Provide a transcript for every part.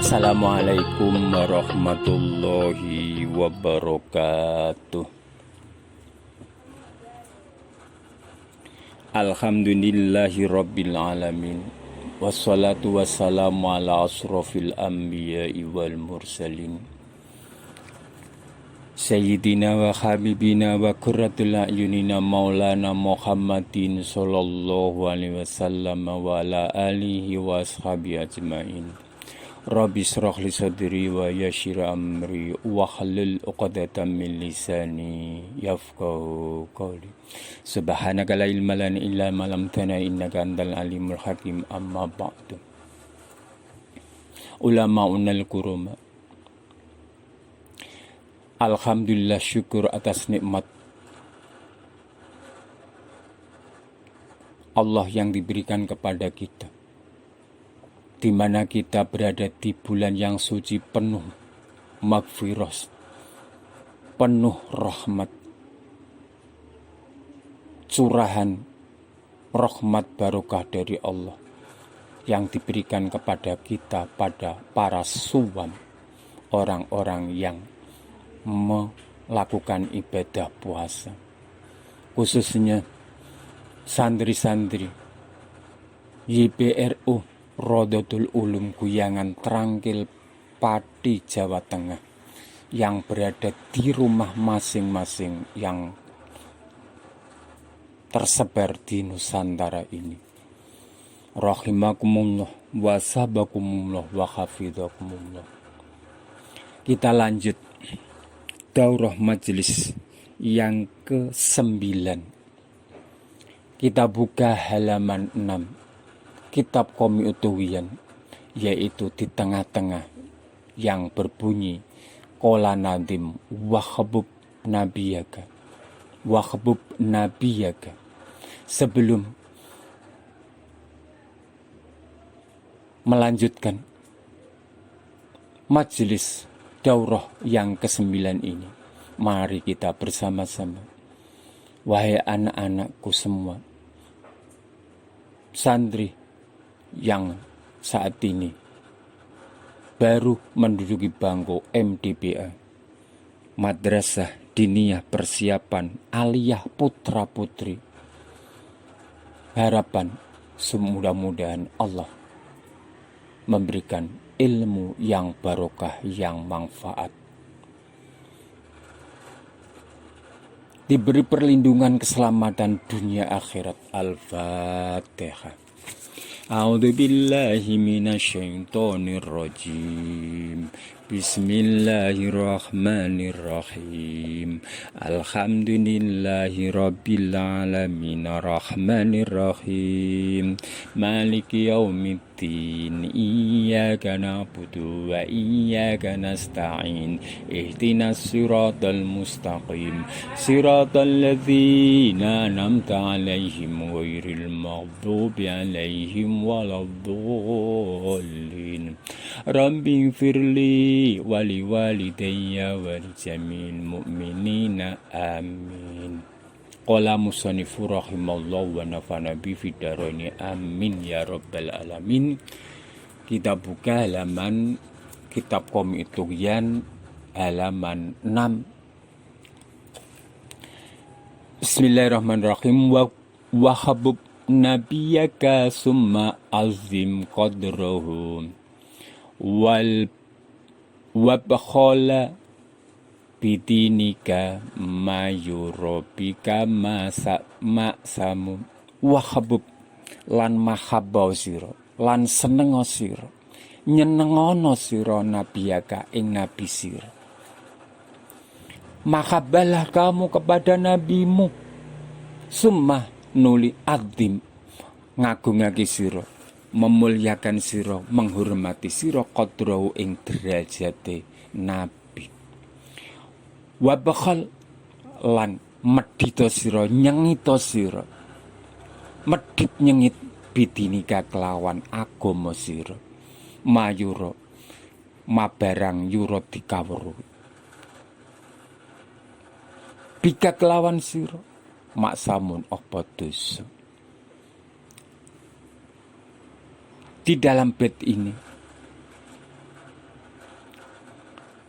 Assalamualaikum warahmatullahi wabarakatuh. Alhamdulillahi rabbil alamin. Wassalatu wassalamu ala asrofil anbiya'i wal mursalin Sayyidina wa habibina wa qurratul a'yunina maulana Muhammadin sallallahu alaihi wasallam wa ala alihi wa ashabi ajmain. Rabbi shrah li sadri wa yassir amri wa hlul 'uqdatam min lisani yafqahu qawli. Subhanaka la ilma lana illa ma 'allamtana innaka antal alimul hakim. Amma ba'du. Ulama'unal kurama, alhamdulillah, syukur atas nikmat Allah yang diberikan kepada kita, di mana kita berada di bulan yang suci penuh maghfirah, penuh rahmat, curahan rahmat barokah dari Allah yang diberikan kepada kita pada para suwam, orang-orang yang melakukan ibadah puasa, khususnya santri-santri YBRU Rodotul Ulum Guyangan Trangkil Pati Jawa Tengah yang berada di rumah masing-masing yang tersebar di Nusantara ini. Rahimakumullah wa sabakumullah wa hafidhakumullah. Kita lanjut daurah majelis yang ke-9. Kita buka halaman 6 kitab Qomi Utuwiyan, yaitu di tengah-tengah yang berbunyi Qala nadim wahbub nabiyaka wahbub nabiyaka. Sebelum melanjutkan majelis daurah yang ke-9 ini, mari kita bersama-sama, wahai anak-anakku semua, santri yang saat ini baru menduduki bangku MDPA, Madrasah Diniyah Persiapan Aliyah Putra Putri. Harapan semudah-mudahan Allah memberikan ilmu yang barokah, yang manfaat, diberi perlindungan keselamatan dunia akhirat. Al-Fatihah. A'udzu billahi minasyaitonir rajim. Bismillahirrahmanirrahim. Alhamdulillahi rabbil alamin arrahmanir rahim maliki yaumiddin iyyaka na'budu wa iyyaka nasta'in ihdinas siratal mustaqim siratal ladzina an'amta 'alaihim ghairil maghdubi 'alaihim waladdallin. Rabbi firli wali walidayya wal jamil mu'minina amin. Qala musannifu rahimallahu wa nafa'ana bi fidarani amin ya rabbal alamin. Kita buka halaman kitab Qomi Utuwiyan halaman 6. Bismillahirrahmanirrahim. Wa habub nabiyaka summa azim qadrahu wal wabkhala bidinika mayurobika maksamu. Wahabub lan mahabbau sira lan seneng sira nyenengono sira nabiyaka ing nabi sira. Mahabbalah kamu kepada nabimu, summa nuli adzim ngagungake sira, memuliakan sira, menghormati sira qadrahu ing derajate nabi. Wabakhal lan medhita sira, nyengita sira, medhit nyengit bidinika kelawan agama sira, mayura mabarang yura dikawruhi, bika kelawan sira maksamun apa dosa. Di dalam bait ini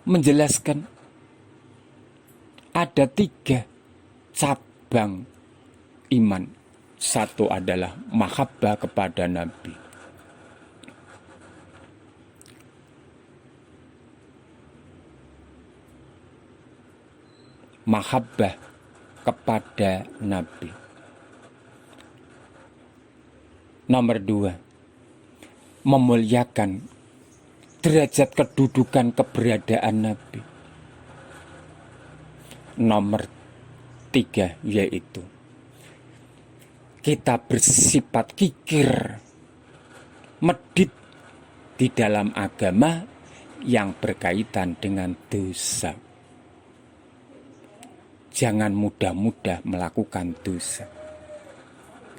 menjelaskan ada 3 cabang iman. Satu adalah mahabbah kepada Nabi. Mahabbah kepada Nabi. Nomor 2, memuliakan derajat kedudukan keberadaan Nabi. Nomor 3 yaitu kita bersifat kikir, medit di dalam agama yang berkaitan dengan dosa. Jangan mudah-mudah melakukan dosa,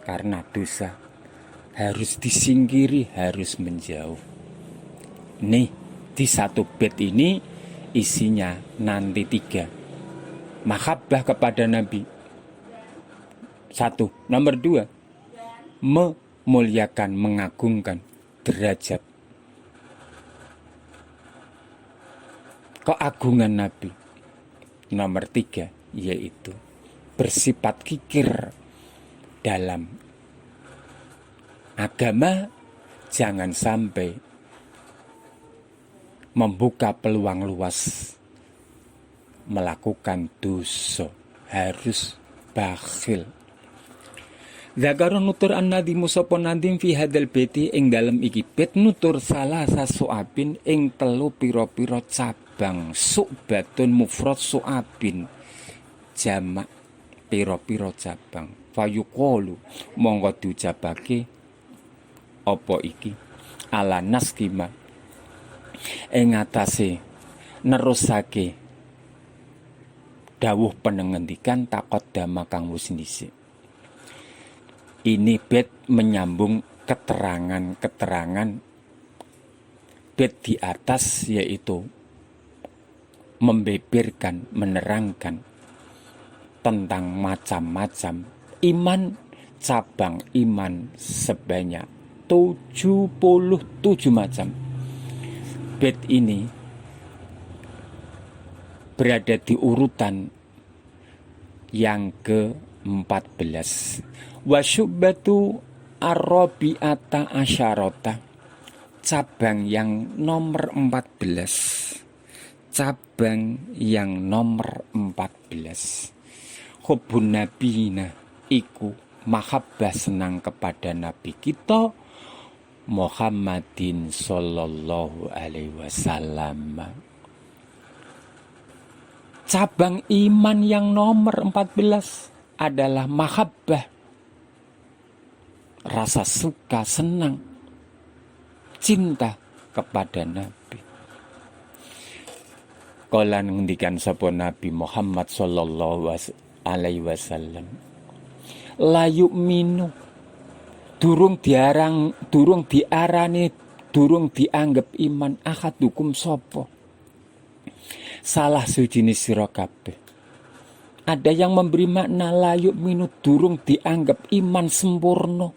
karena dosa harus disingkiri, harus menjauh. Nih, di 1 bait ini isinya nanti 3. Mahabbah kepada Nabi 1. Nomor 2, memuliakan, mengagungkan derajat keagungan Nabi. Nomor 3 yaitu bersifat kikir dalam agama. Jangan sampai membuka peluang luas melakukan dosa, harus bakhil. Zakarun nutur an-nadimu sapa nadim fi hadal beti ing dalem iki bet nutur salah sasuapin ing 3 pira-pira cabang. Su'batun mufrad su'abin jamak pira-pira cabang. Fayuqalu monggo diucapake apa iki ala naskima ing atase nerusake dawuh penengendikan takot dama kang wis dhisik. Ini bait menyambung keterangan-keterangan bait di atas, yaitu membeberkan, menerangkan tentang macam-macam iman, cabang iman sebanyak 77 macam. Bait ini berada di urutan yang ke-14. Wasyubbatu ar-rabi'ata asyarata, cabang yang nomor 14. Cabang yang nomor 14. Hubbun nabiyina iku mahabbah senang kepada Nabi kita Muhammadin sallallahu alaihi wasallam. Cabang iman yang nomor 14 adalah mahabbah, rasa suka, senang, cinta kepada Nabi. Kala ngendikan sapa Nabi Muhammad sallallahu alaihi wasallam, la yu'minu, durung dianggap iman ahadukum sapa salah suci sira kabeh. Ada yang memberi makna la yu'minu, durung dianggap iman sempurna,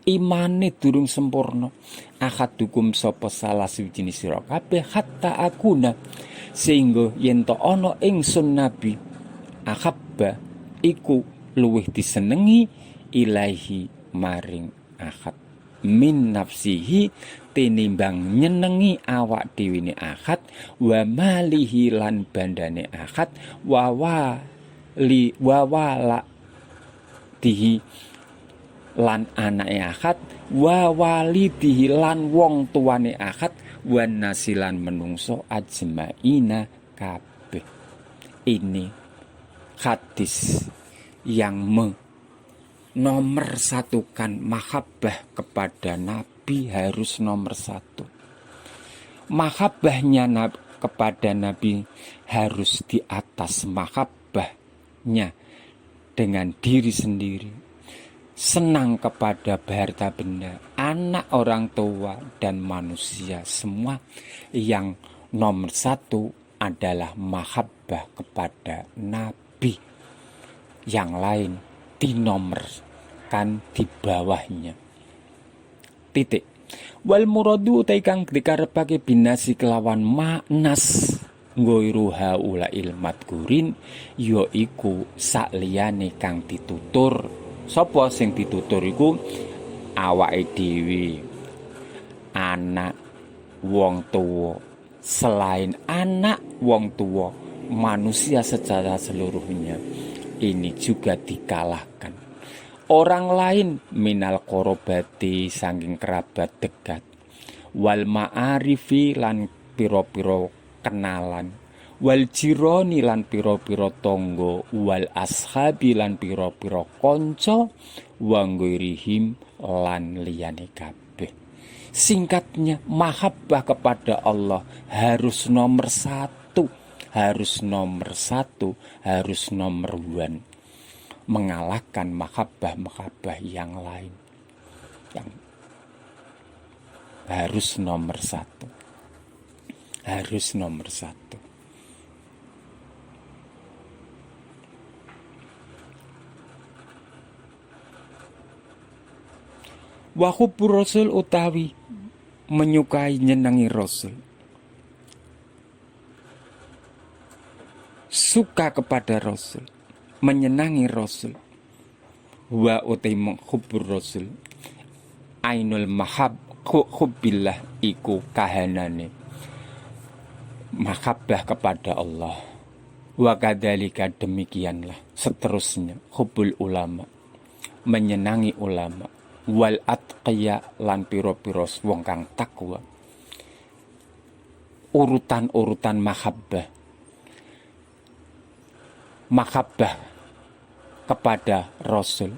imane durung sempurna. Ahadukum sapa salah suci sira kabeh hatta akuna, sehingga yen to ana ingsun Nabi ahabba iku luwih disenengi ilahi maring ahad min nafsihi tinimbang nyenengi awak dhewe ne ahad wa malihi lan bandane ahad wa wala dihi lan anake ahad wa walidihi lan wong tuane ahad wan nasilan menungso ajmaina kabeh. Ini hadis yang nomor satukan mahabbah kepada Nabi harus nomor 1. Mahabbahnya kepada Nabi harus di atas mahabbahnya dengan diri sendiri. Senang kepada harta benda, anak, orang tua, dan manusia semua. Yang nomor 1 adalah mahabbah kepada Nabi. Yang lain dinomorkan di bawahnya. Titik. Wal muradu utai kang dikarepake binasi kelawan maknas Ghairu haulail madkurin yaiku sakliyane kang ditutur. Sapa sing ditutur iku awake dhewe, anak, wong tuwa. Selain anak, wong tua, manusia secara seluruhnya ini juga dikalahkan. Orang lain minal korobati saking kerabat dekat, wal ma'arifi lan piro-piro kenalan, wal jironi lan piro-piro tonggo, wal ashabi lan piro-piro konco, wangguirihim lan liyane kabeh. Singkatnya, mahabbah kepada Allah harus nomor satu, harus nomor satu, harus nomor one, mengalahkan mahabbah yang lain. Yang harus nomor satu, harus nomor satu. Wa hubbur rasul utawi menyukai nyenangi Rasul, suka kepada Rasul, menyenangi Rasul. Wa utai hubbur Rasul ainul mahab hubbillah iku kahanane mahabbah kepada Allah. Wa kadzalika demikianlah seterusnya hubbul ulama, menyenangi ulama, wal atqiya lan piro-piro wong kang takwa. Urutan-urutan mahabbah kepada Rasul.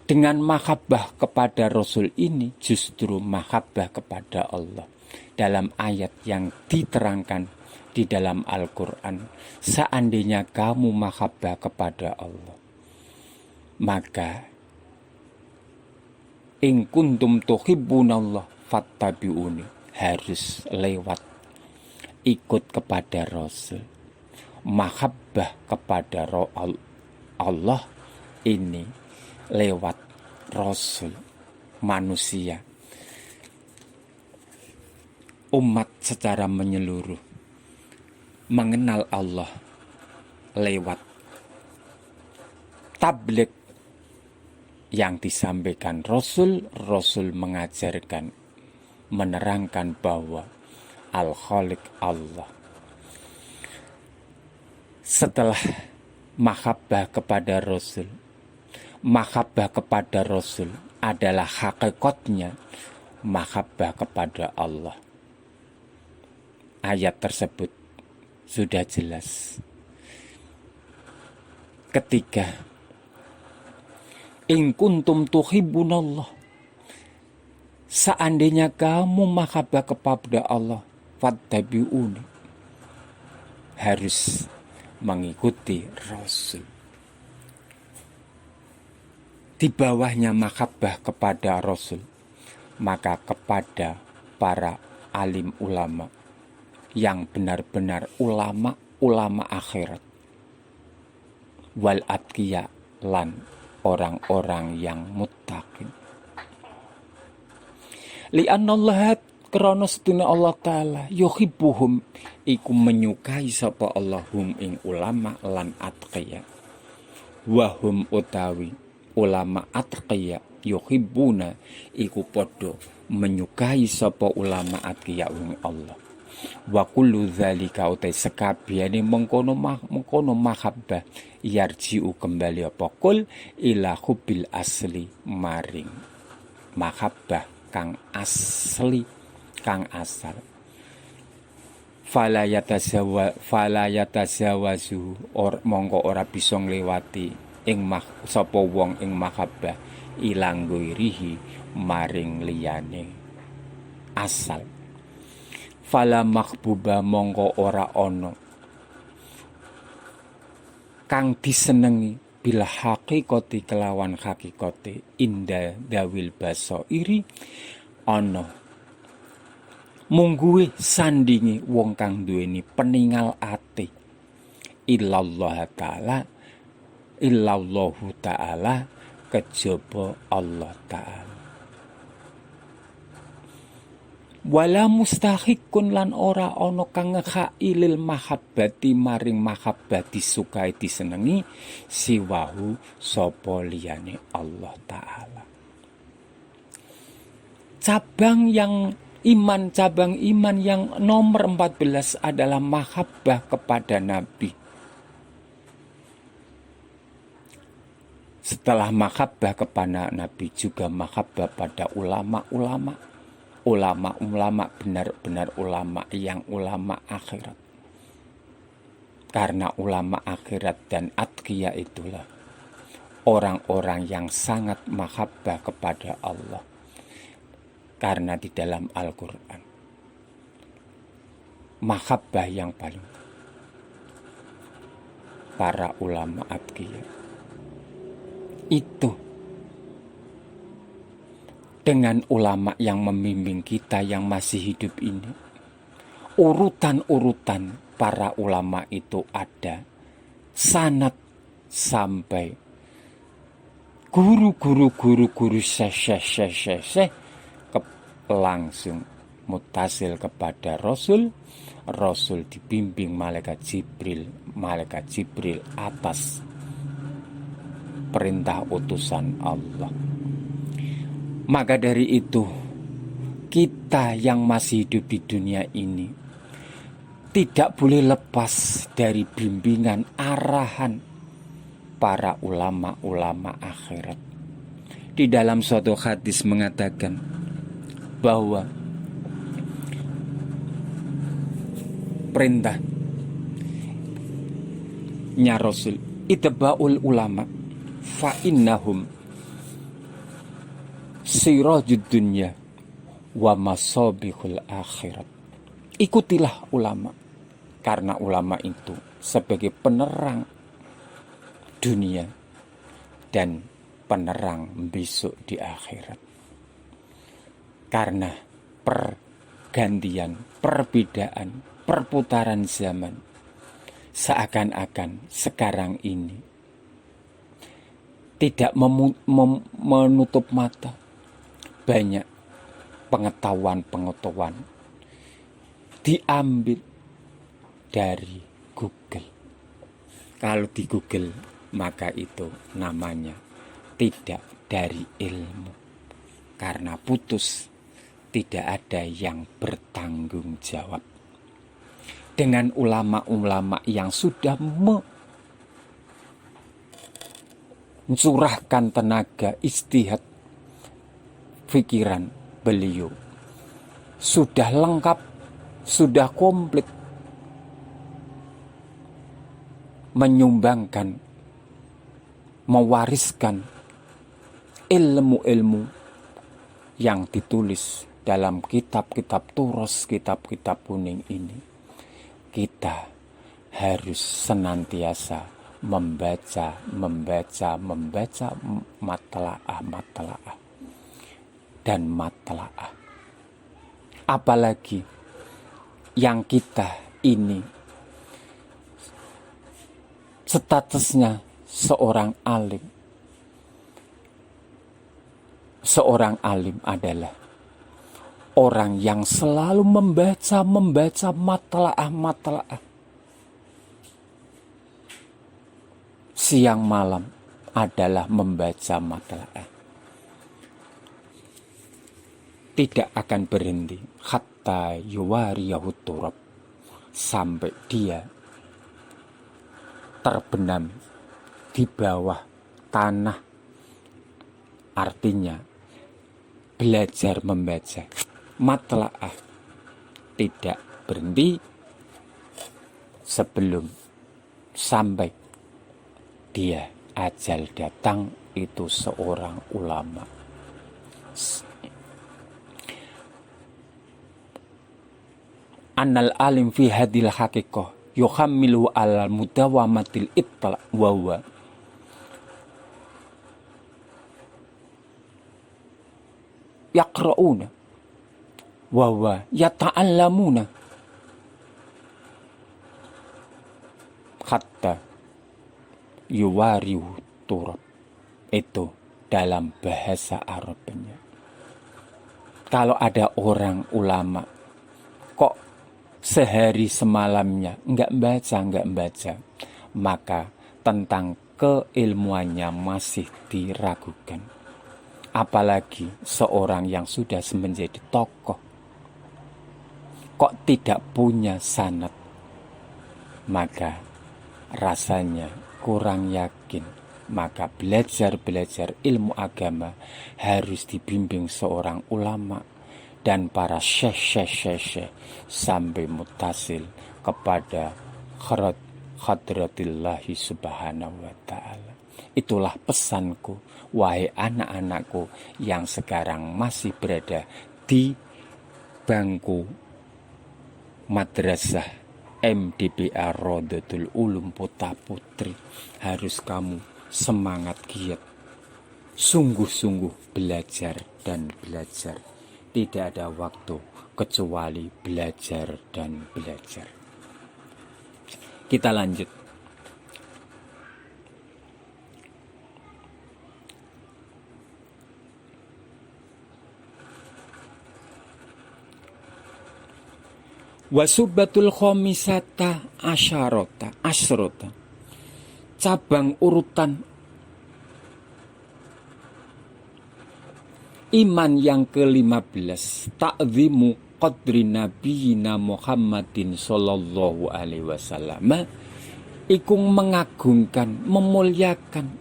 Dengan mahabbah kepada Rasul ini justru mahabbah kepada Allah. Dalam ayat yang diterangkan di dalam Al-Quran, seandainya kamu mahabbah kepada Allah, maka in kuntum tuhibbunallah fattabi'uni, harus lewat ikut kepada Rasul. Mahabbah kepada Allah ini lewat Rasul, manusia, umat secara menyeluruh mengenal Allah lewat tabligh yang disampaikan Rasul. Rasul mengajarkan, menerangkan bahwa Al-Khaliq Allah. Setelah mahabbah kepada Rasul, mahabbah kepada Rasul adalah hakikatnya mahabbah kepada Allah. Ayat tersebut sudah jelas. Ketiga, in kuntum tuhibbunallah, seandainya kamu mahabbah kepada Allah, fattabi'uni, harus mengikuti Rasul. Di bawahnya mahabbah kepada Rasul, maka kepada para alim ulama yang benar-benar ulama akhirat, wal atqiya lan orang-orang yang muttaqin. Li'annallaha krana sedune Allah taala yuhibbuhum iku menyukai sapa Allahum ing ulama lan atqiya. Wa hum utawi ulama atqiya yuhibbuna iku padha menyukai sapa ulama atqiya ing Allah. Wa kullu dzalika utai sekabehane mengkono mahabbah yarji'u kembali apa kul ila hubbil asli maring mahabbah kang asli, kang asal. Fala yatazawazu mongko ora bisa ngliwati ing sapa wong ing mahabbah ilang guirihi maring liyane asal. Fala mahbuba mongko ora ono kang disenengi bila hakikati kelawan hakikate inda dawil basairi ono mungguhe sandingi wong kang duweni peningal ati illallah illallahu ta'ala kejaba Allah ta'ala. Wala mustahiqun lan ora ana kang ngekhailil mahabbati maring mahabbati sukai disenengi siwahu sapa liyane Allah taala. Cabang iman yang nomor 14 adalah mahabbah kepada Nabi. Setelah mahabbah kepada Nabi juga mahabbah pada ulama-ulama. Ulama-ulama benar-benar ulama yang ulama akhirat. Karena ulama akhirat dan atqiya itulah orang-orang yang sangat mahabbah kepada Allah. Karena di dalam Al-Quran mahabbah yang paling para ulama atqiya itu dengan ulama yang membimbing kita yang masih hidup ini. Urutan-urutan para ulama itu ada sanad sampai guru langsung mutasil kepada Rasul. Rasul dibimbing malaikat Jibril atas perintah utusan Allah. Maka dari itu, kita yang masih hidup di dunia ini tidak boleh lepas dari bimbingan arahan para ulama-ulama akhirat. Di dalam suatu hadis mengatakan bahwa perintahnya Rasul, itba'ul ulama fa innahum sirajud dunya wa masabihul akhirat. Ikutilah ulama, karena ulama itu sebagai penerang dunia dan penerang besok di akhirat. Karena pergantian, perbedaan, perputaran zaman, seakan-akan sekarang ini tidak menutup mata. Banyak pengetahuan diambil dari Google. Kalau di Google, maka itu namanya tidak dari ilmu. Karena putus, tidak ada yang bertanggung jawab. Dengan ulama-ulama yang sudah mencurahkan tenaga istihad, pikiran beliau sudah lengkap, sudah komplit menyumbangkan, mewariskan ilmu-ilmu yang ditulis dalam kitab-kitab turos, kitab-kitab kuning ini. Kita harus senantiasa membaca matlaah dan matlaah. Apalagi yang kita ini statusnya seorang alim. Seorang alim adalah orang yang selalu membaca matlaah. Siang malam adalah membaca matlaah. Tidak akan berhenti hatta yuwariyahut turab, sampai dia terbenam di bawah tanah. Artinya belajar membaca matlaah tidak berhenti sebelum sampai dia ajal datang. Itu seorang ulama. Annal alim fi hadil haqiqah yuhammilu al mudawamatil ittala wa huwa yaqra'una wa huwa yata'allamuna hatta yuwarihu turab. Itu dalam bahasa Arabnya. Kalau ada orang ulama kok sehari semalamnya nggak baca, maka tentang keilmuannya masih diragukan. Apalagi seorang yang sudah menjadi tokoh kok tidak punya sanad, maka rasanya kurang yakin. Maka belajar ilmu agama harus dibimbing seorang ulama dan para syekh sampai mutasil kepada hadratillahi subhanahu wa ta'ala. Itulah pesanku, wahai anak-anakku yang sekarang masih berada di bangku madrasah MDPA Rodotul Ulum Putra Putri. Harus kamu semangat giat, sungguh-sungguh belajar dan belajar. Tidak ada waktu kecuali belajar dan belajar. Kita lanjut. Wasubatul khomisata asyrota. Cabang urutan iman yang ke-15, ta'zimu qadri nabiyina Muhammadin sallallahu alaihi wasallam. Iku mengagungkan, memuliakan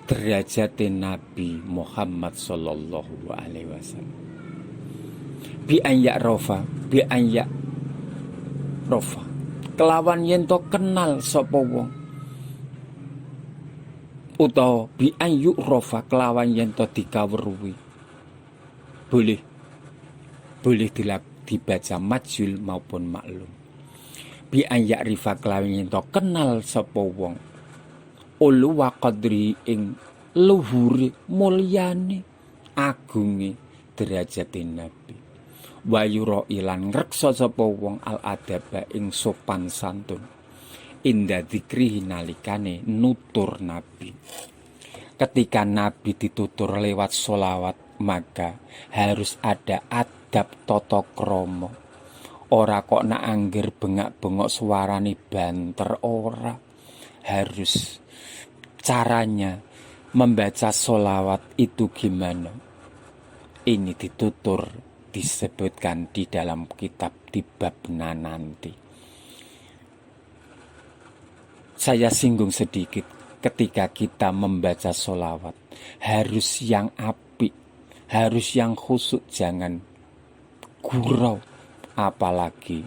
derajat Nabi Muhammad sallallahu alaihi wasallam. Bi anya rofa kelawan yen to kenal sapa wong, utawa bi ayu rofa kelawan yen to dikawruhi. Boleh dibaca majul maupun maklum. Bi anya rifa kelawan yen to kenal sapa wong, ulu wa qadri ing luhuri mulyane agunge derajat Nabi. Wayuro ilan ngreksa sapa wong al adaba ing sopan santun inda dzikri nalikane nutur Nabi. Ketika Nabi ditutur lewat sholawat, maka harus ada adab tata krama. Ora kok nak angger bengak-bengok suarane banter, ora. Harus caranya membaca sholawat itu gimana. Ini ditutur, disebutkan di dalam kitab di babna nanti. Saya singgung sedikit, ketika kita membaca sholawat harus yang apik, harus yang khusyuk, jangan gurau, apalagi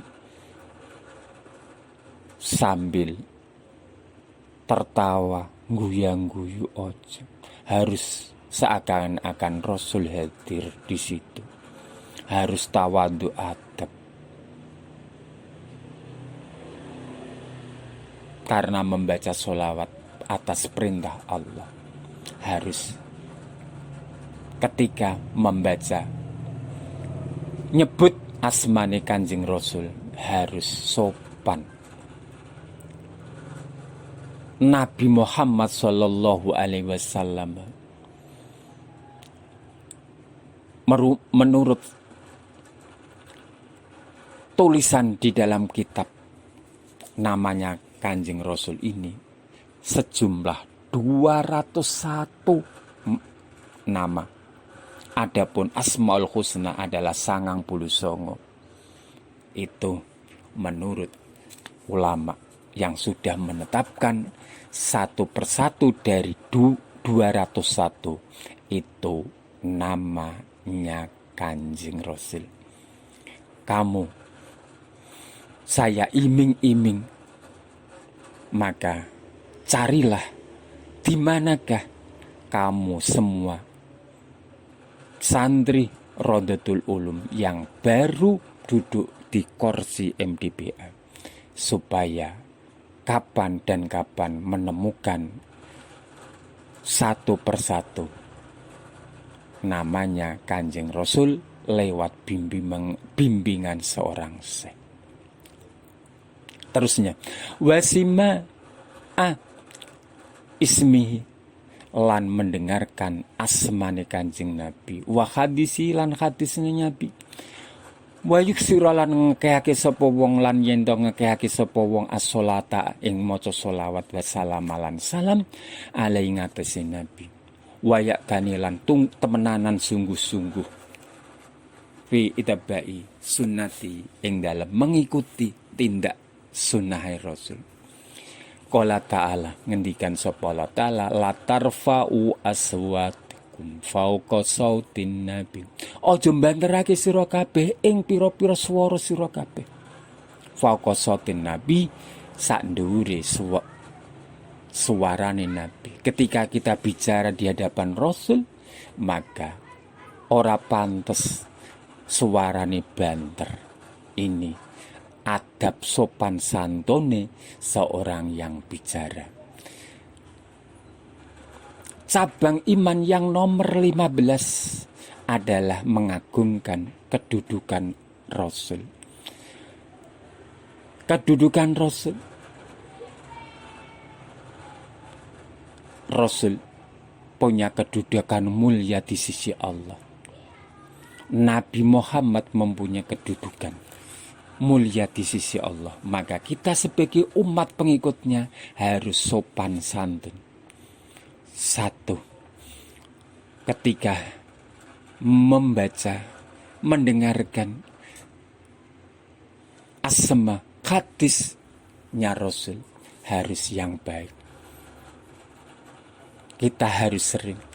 sambil tertawa guyang-guyu ojo. Harus seakan-akan Rasul hadir di situ. Harus tawadu adab. Karena membaca sholawat atas perintah Allah, harus ketika membaca nyebut asmane Kanjeng Rasul harus sopan. Nabi Muhammad sallallahu alaihi wasallam menurut tulisan di dalam kitab namanya Kanjeng Rasul ini sejumlah 201 nama. Adapun Asmaul Husna adalah 99. Itu menurut ulama yang sudah menetapkan satu persatu dari 201 itu namanya Kanjeng Rasul. Kamu saya iming-iming, maka carilah di manakah kamu semua santri Rodotul Ulum yang baru duduk di kursi MDPA, supaya kapan dan kapan menemukan satu persatu namanya Kanjeng Rasul lewat bimbingan seorang syekh. Terusnya, wasima ismihi, lan mendengarkan asmane Kanjeng Nabi wa hadisi lan hadisne Nabi wa yuksira lan ngekehake sapa wong lan yen to ngekehake sapa wong as-sholata ing maca sholawat wa salam lan salam alai ngatasi Nabi wa yakani lan temenanan sungguh-sungguh fi itabai sunnati ing dalam mengikuti tindak sunnah Rasul. Qala ta'ala ngendikan sapa Allah ta'ala la tarfa'u aswatikum fauqa sautin nabi. Aja mbanterake sira kabeh ing pira-pira swara sira kabeh. Fauqa sautin nabi sak dhuwure suarane nabi. Ketika kita bicara di hadapan Rasul, maka ora pantes suarane banter. Ini adab sopan santune seorang yang bicara. Cabang iman yang nomor 15 adalah mengagungkan kedudukan Rasul. Kedudukan Rasul. Rasul punya kedudukan mulia di sisi Allah. Nabi Muhammad mempunyai kedudukan mulia di sisi Allah. Maka kita sebagai umat pengikutnya harus sopan santun. Satu, ketika membaca, mendengarkan asma hadisnya Rasul harus yang baik. Kita harus sering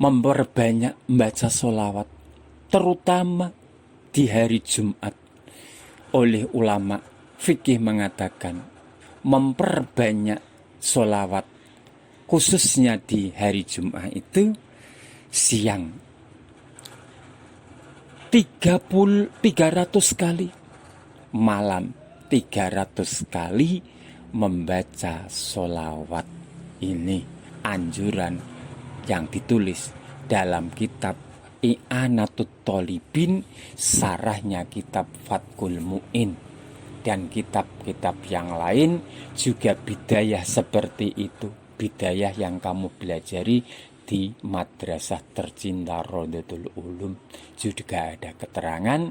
memperbanyak membaca sholawat, terutama di hari Jumat. Oleh ulama fikih mengatakan memperbanyak sholawat khususnya di hari Jumat itu siang 300 kali, malam 300 kali membaca sholawat. Ini anjuran yang ditulis dalam kitab I'anatut Thalibin, sarahnya kitab Fathul Mu'in, dan kitab-kitab yang lain juga bidayah seperti itu. Bidayah yang kamu pelajari di madrasah tercinta Rodatul Ulum juga ada keterangan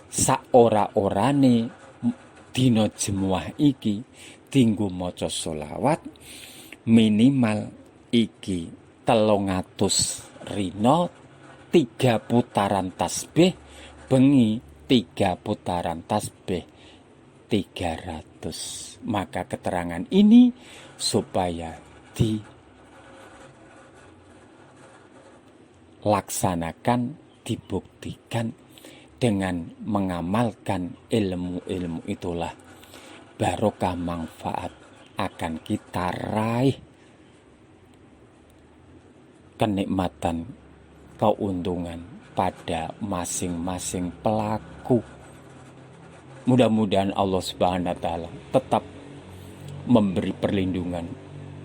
saora-orane dina jemuah iki dinggo maca sholawat minimal iki 300 rino, 3 putaran tasbih, bengi 3 putaran tasbih 300. Maka keterangan ini supaya dilaksanakan, dibuktikan dengan mengamalkan ilmu-ilmu itulah barokah manfaat akan kita raih kenikmatan, keuntungan pada masing-masing pelaku. Mudah-mudahan Allah Subhanahu wa taala tetap memberi perlindungan.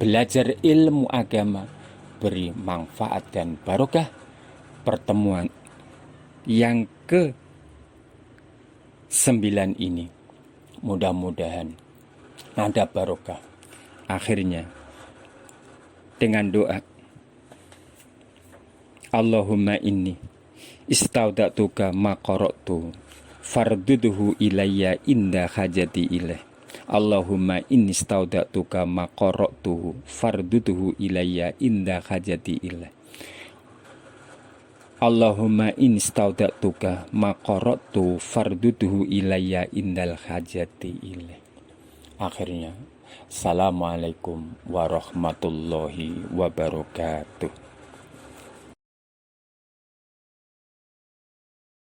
Belajar ilmu agama beri manfaat dan barokah. Pertemuan yang ke-9 ini mudah-mudahan ada barokah. Akhirnya dengan doa Allahumma inni istaudatuka ma qara'tu farduduhu ilayya inda hajati ilaih. Allahumma inni istaudatuka ma qara'tu farduduhu ilayya inda hajati ilaih. Allahumma inni istaudatuka ma qara'tu farduduhu ilayya indal hajati ilaih. Akhirnya, assalamualaikum warahmatullahi wabarakatuh.